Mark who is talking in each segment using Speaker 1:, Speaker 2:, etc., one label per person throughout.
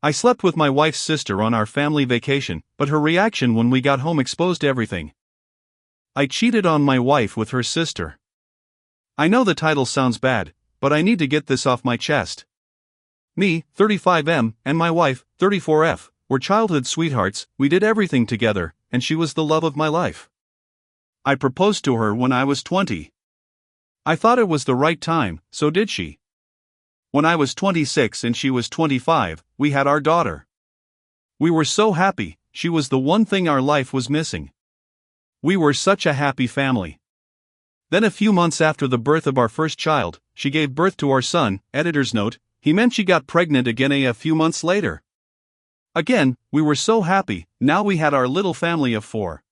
Speaker 1: I slept with my wife's sister on our family vacation, but her reaction when we got home exposed everything. I cheated on my wife with her sister. I know the title sounds bad, but I need to get this off my chest. Me, 35M, and my wife, 34F, were childhood sweethearts. We did everything together, and she was the love of my life. I proposed to her when I was 20. I thought it was the right time, so did she. When I was 26 and she was 25, we had our daughter. We were so happy. She was the one thing our life was missing. We were such a happy family. Then a few months after the birth of our first child, she gave birth to our son. Editor's note, he meant she got pregnant again a few months later. Again, we were so happy. Now we had our little family of 4.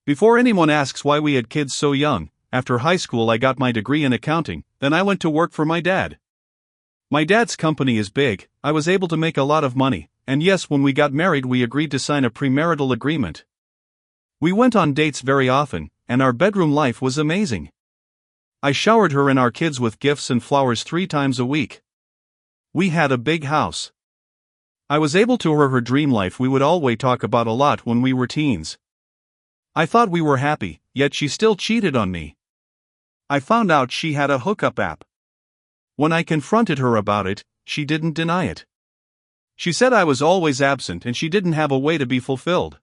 Speaker 1: Before anyone asks why we had kids so young, after high school I got my degree in accounting, then I went to work for my dad. My dad's company is big. I was able to make a lot of money, and yes, when we got married we agreed to sign a premarital agreement. We went on dates very often, and our bedroom life was amazing. I showered her and our kids with gifts and flowers 3 times a week. We had a big house. I was able to her dream life we would always talk about a lot when we were teens. I thought we were happy, yet she still cheated on me. I found out she had a hookup app. When I confronted her about it, she didn't deny it. She said I was always absent and she didn't have a way to be fulfilled.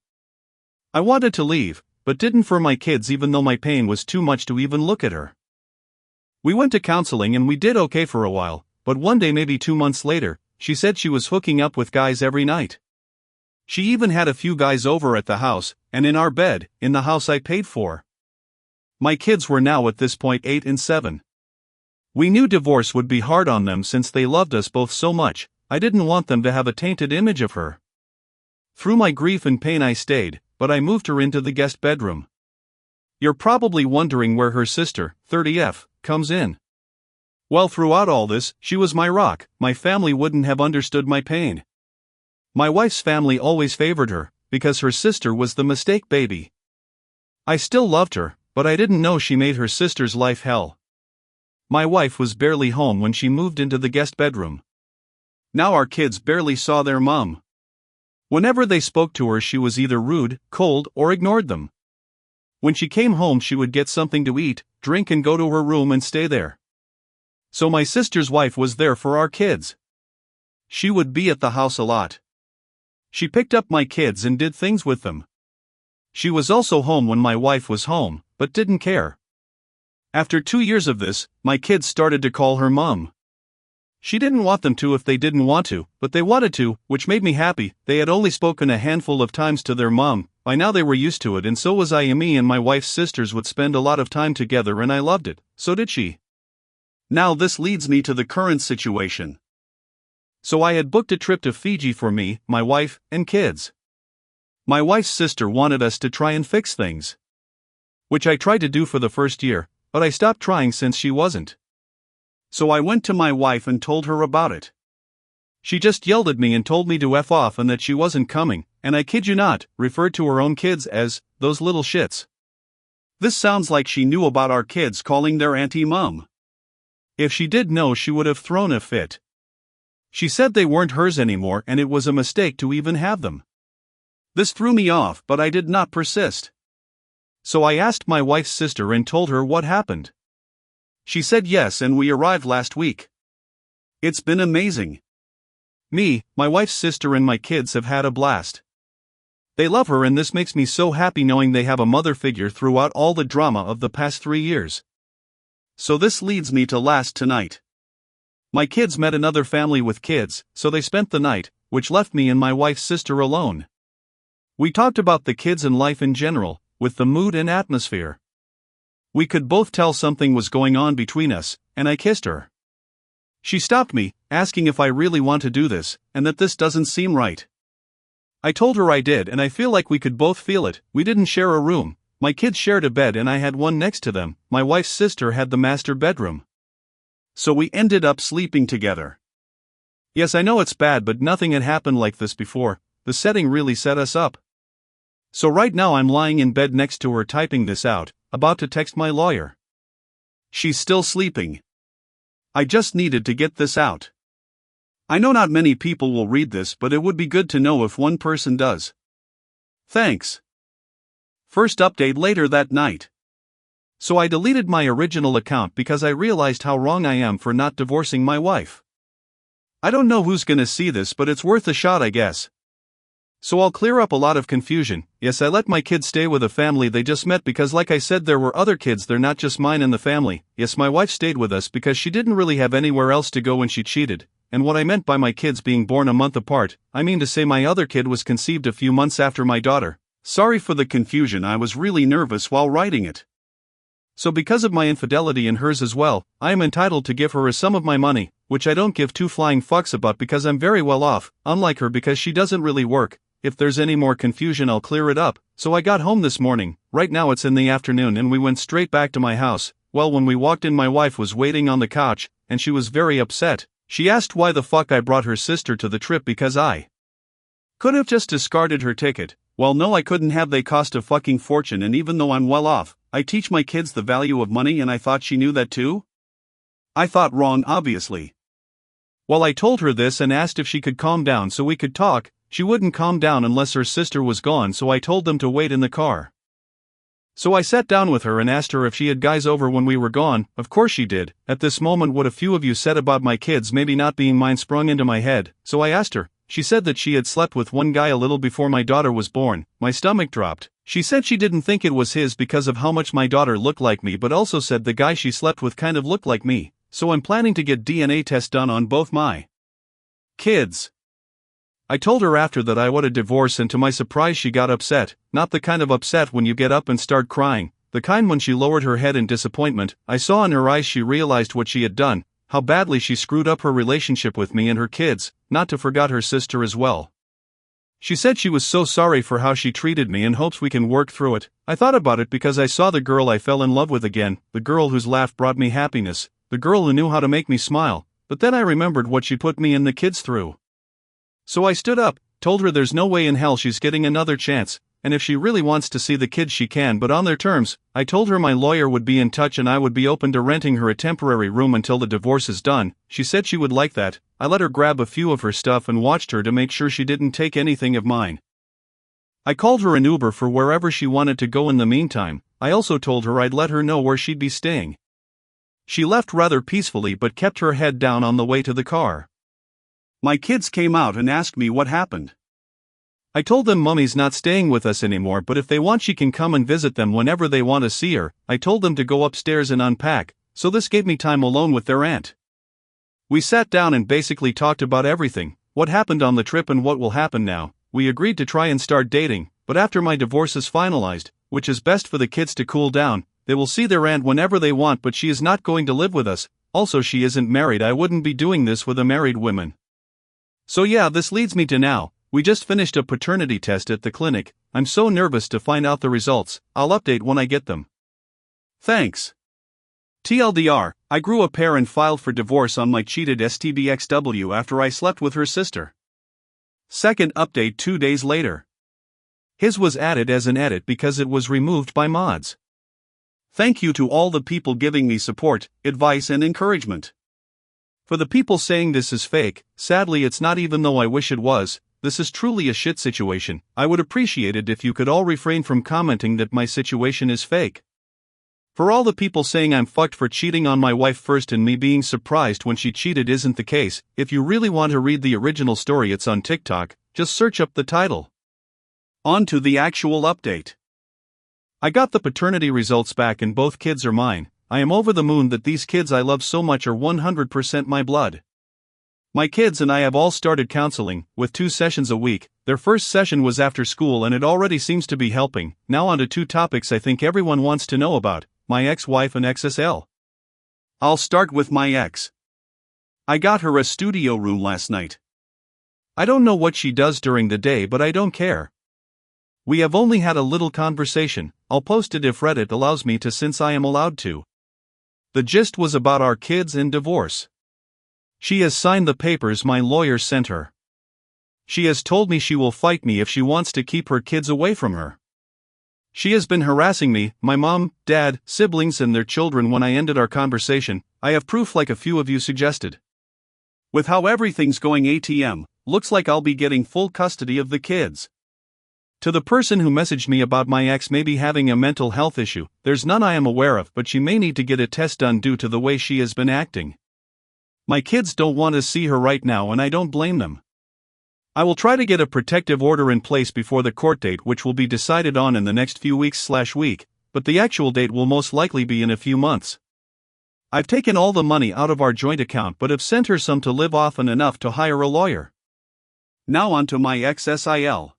Speaker 1: I wanted to leave, but didn't for my kids even though my pain was too much to even look at her. We went to counseling and we did okay for a while, but one day maybe 2 months later, she said she was hooking up with guys every night. She even had a few guys over at the house, and in our bed, in the house I paid for. My kids were now at this point 8 and 7. We knew divorce would be hard on them since they loved us both so much. I didn't want them to have a tainted image of her. Through my grief and pain I stayed, but I moved her into the guest bedroom. You're probably wondering where her sister, 30F, comes in. Well, throughout all this, she was my rock. My family wouldn't have understood my pain. My wife's family always favored her, because her sister was the mistake baby. I still loved her, but I didn't know she made her sister's life hell. My wife was barely home when she moved into the guest bedroom. Now our kids barely saw their mom. Whenever they spoke to her she was either rude, cold, or ignored them. When she came home she would get something to eat, drink and go to her room and stay there. So my sister's wife was there for our kids. She would be at the house a lot. She picked up my kids and did things with them. She was also home when my wife was home, but didn't care. After 2 years of this, my kids started to call her mom. She didn't want them to if they didn't want to, but they wanted to, which made me happy. They had only spoken a handful of times to their mom. By now they were used to it, and so was I. Me and my wife's sisters would spend a lot of time together and I loved it, so did she. Now this leads me to the current situation. So I had booked a trip to Fiji for me, my wife, and kids. My wife's sister wanted us to try and fix things, which I tried to do for the first year, but I stopped trying since she wasn't. So I went to my wife and told her about it. She just yelled at me and told me to F off and that she wasn't coming, and I kid you not, referred to her own kids as those little shits. This sounds like she knew about our kids calling their auntie mom. If she did know, she would have thrown a fit. She said they weren't hers anymore and it was a mistake to even have them. This threw me off, but I did not persist. So I asked my wife's sister and told her what happened. She said yes, and we arrived last week. It's been amazing. Me, my wife's sister and my kids have had a blast. They love her and this makes me so happy knowing they have a mother figure throughout all the drama of the past 3 years. So this leads me to last tonight. My kids met another family with kids, so they spent the night, which left me and my wife's sister alone. We talked about the kids and life in general, with the mood and atmosphere. We could both tell something was going on between us, and I kissed her. She stopped me, asking if I really want to do this, and that this doesn't seem right. I told her I did, and I feel like we could both feel it. We didn't share a room. My kids shared a bed and I had one next to them. My wife's sister had the master bedroom. So we ended up sleeping together. Yes, I know it's bad, but nothing had happened like this before. The setting really set us up. So right now I'm lying in bed next to her typing this out, about to text my lawyer. She's still sleeping. I just needed to get this out. I know not many people will read this, but it would be good to know if one person does. Thanks. First update later that night. So I deleted my original account because I realized how wrong I am for not divorcing my wife. I don't know who's gonna see this, but it's worth a shot, I guess. So I'll clear up a lot of confusion. Yes, I let my kids stay with a family they just met because, like I said, there were other kids there, not just mine in the family. Yes, my wife stayed with us because she didn't really have anywhere else to go when she cheated. And what I meant by my kids being born a month apart, I mean to say my other kid was conceived a few months after my daughter. Sorry for the confusion, I was really nervous while writing it. So because of my infidelity and hers as well, I am entitled to give her a sum of my money, which I don't give two flying fucks about because I'm very well off, unlike her because she doesn't really work. If there's any more confusion, I'll clear it up. So I got home this morning, right now it's in the afternoon, and we went straight back to my house. Well, when we walked in, my wife was waiting on the couch, and she was very upset. She asked why the fuck I brought her sister to the trip because I could have just discarded her ticket. Well, no, I couldn't have, they cost a fucking fortune, and even though I'm well off, I teach my kids the value of money, and I thought she knew that too? I thought wrong, obviously. Well, I told her this and asked if she could calm down so we could talk. She wouldn't calm down unless her sister was gone, so I told them to wait in the car. So I sat down with her and asked her if she had guys over when we were gone. Of course she did. At this moment, what a few of you said about my kids maybe not being mine sprung into my head, so I asked her. She said that she had slept with one guy a little before my daughter was born. My stomach dropped. She said she didn't think it was his because of how much my daughter looked like me, but also said the guy she slept with kind of looked like me. So I'm planning to get DNA tests done on both my kids. I told her after that I would a divorce, and to my surprise she got upset. Not the kind of upset when you get up and start crying, the kind when she lowered her head in disappointment. I saw in her eyes she realized what she had done, how badly she screwed up her relationship with me and her kids, not to forget her sister as well. She said she was so sorry for how she treated me and hopes we can work through it. I thought about it because I saw the girl I fell in love with again, the girl whose laugh brought me happiness, the girl who knew how to make me smile, but then I remembered what she put me and the kids through. So I stood up, told her there's no way in hell she's getting another chance, and if she really wants to see the kids she can, but on their terms. I told her my lawyer would be in touch and I would be open to renting her a temporary room until the divorce is done. She said she would like that. I let her grab a few of her stuff and watched her to make sure she didn't take anything of mine. I called her an Uber for wherever she wanted to go in the meantime. I also told her I'd let her know where she'd be staying. She left rather peacefully but kept her head down on the way to the car. My kids came out and asked me what happened. I told them Mummy's not staying with us anymore, but if they want she can come and visit them whenever they want to see her. I told them to go upstairs and unpack, so this gave me time alone with their aunt. We sat down and basically talked about everything, what happened on the trip and what will happen now. We agreed to try and start dating, but after my divorce is finalized, which is best for the kids to cool down, they will see their aunt whenever they want, but she is not going to live with us. Also, she isn't married. I wouldn't be doing this with a married woman. So yeah, this leads me to now. We just finished a paternity test at the clinic. I'm so nervous to find out the results. I'll update when I get them. Thanks. TLDR, I grew a pair and filed for divorce on my cheated STBXW after I slept with her sister. Second update 2 days later. His was added as an edit because it was removed by mods. Thank you to all the people giving me support, advice and encouragement. For the people saying this is fake, sadly it's not, even though I wish it was. This is truly a shit situation. I would appreciate it if you could all refrain from commenting that my situation is fake. For all the people saying I'm fucked for cheating on my wife first and me being surprised when she cheated isn't the case. If you really want to read the original story, it's on TikTok, just search up the title. On to the actual update. I got the paternity results back and both kids are mine. I am over the moon that these kids I love so much are 100% my blood. My kids and I have all started counseling, with 2 sessions a week. Their first session was after school and it already seems to be helping. Now on to 2 topics I think everyone wants to know about, my ex-wife and XSL. I'll start with my ex. I got her a studio room last night. I don't know what she does during the day, but I don't care. We have only had a little conversation. I'll post it if Reddit allows me to, since I am allowed to. The gist was about our kids and divorce. She has signed the papers my lawyer sent her. She has told me she will fight me if she wants to keep her kids away from her. She has been harassing me, my mom, dad, siblings and their children. When I ended our conversation, I have proof like a few of you suggested. With how everything's going ATM, looks like I'll be getting full custody of the kids. To the person who messaged me about my ex maybe having a mental health issue, there's none I am aware of, but she may need to get a test done due to the way she has been acting. My kids don't want to see her right now and I don't blame them. I will try to get a protective order in place before the court date, which will be decided on in the next few weeks/week, but the actual date will most likely be in a few months. I've taken all the money out of our joint account but have sent her some to live off and enough to hire a lawyer. Now on to my ex-SIL.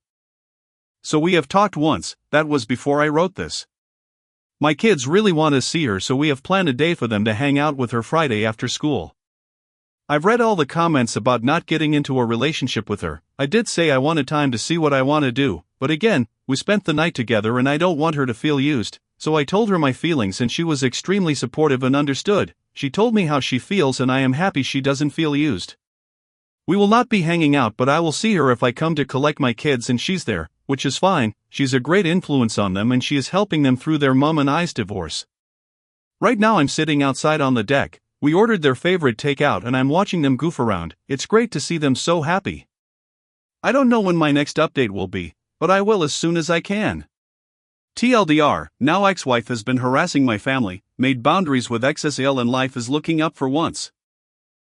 Speaker 1: So we have talked once, that was before I wrote this. My kids really want to see her, so we have planned a day for them to hang out with her Friday after school. I've read all the comments about not getting into a relationship with her. I did say I wanted time to see what I want to do, but again, we spent the night together and I don't want her to feel used, so I told her my feelings and she was extremely supportive and understood. She told me how she feels and I am happy she doesn't feel used. We will not be hanging out, but I will see her if I come to collect my kids and she's there, which is fine. She's a great influence on them and she is helping them through their mom and I's divorce. Right now I'm sitting outside on the deck. We ordered their favorite takeout and I'm watching them goof around. It's great to see them so happy. I don't know when my next update will be, but I will as soon as I can. TLDR, now ex-wife has been harassing my family, made boundaries with ex-SIL and life is looking up for once.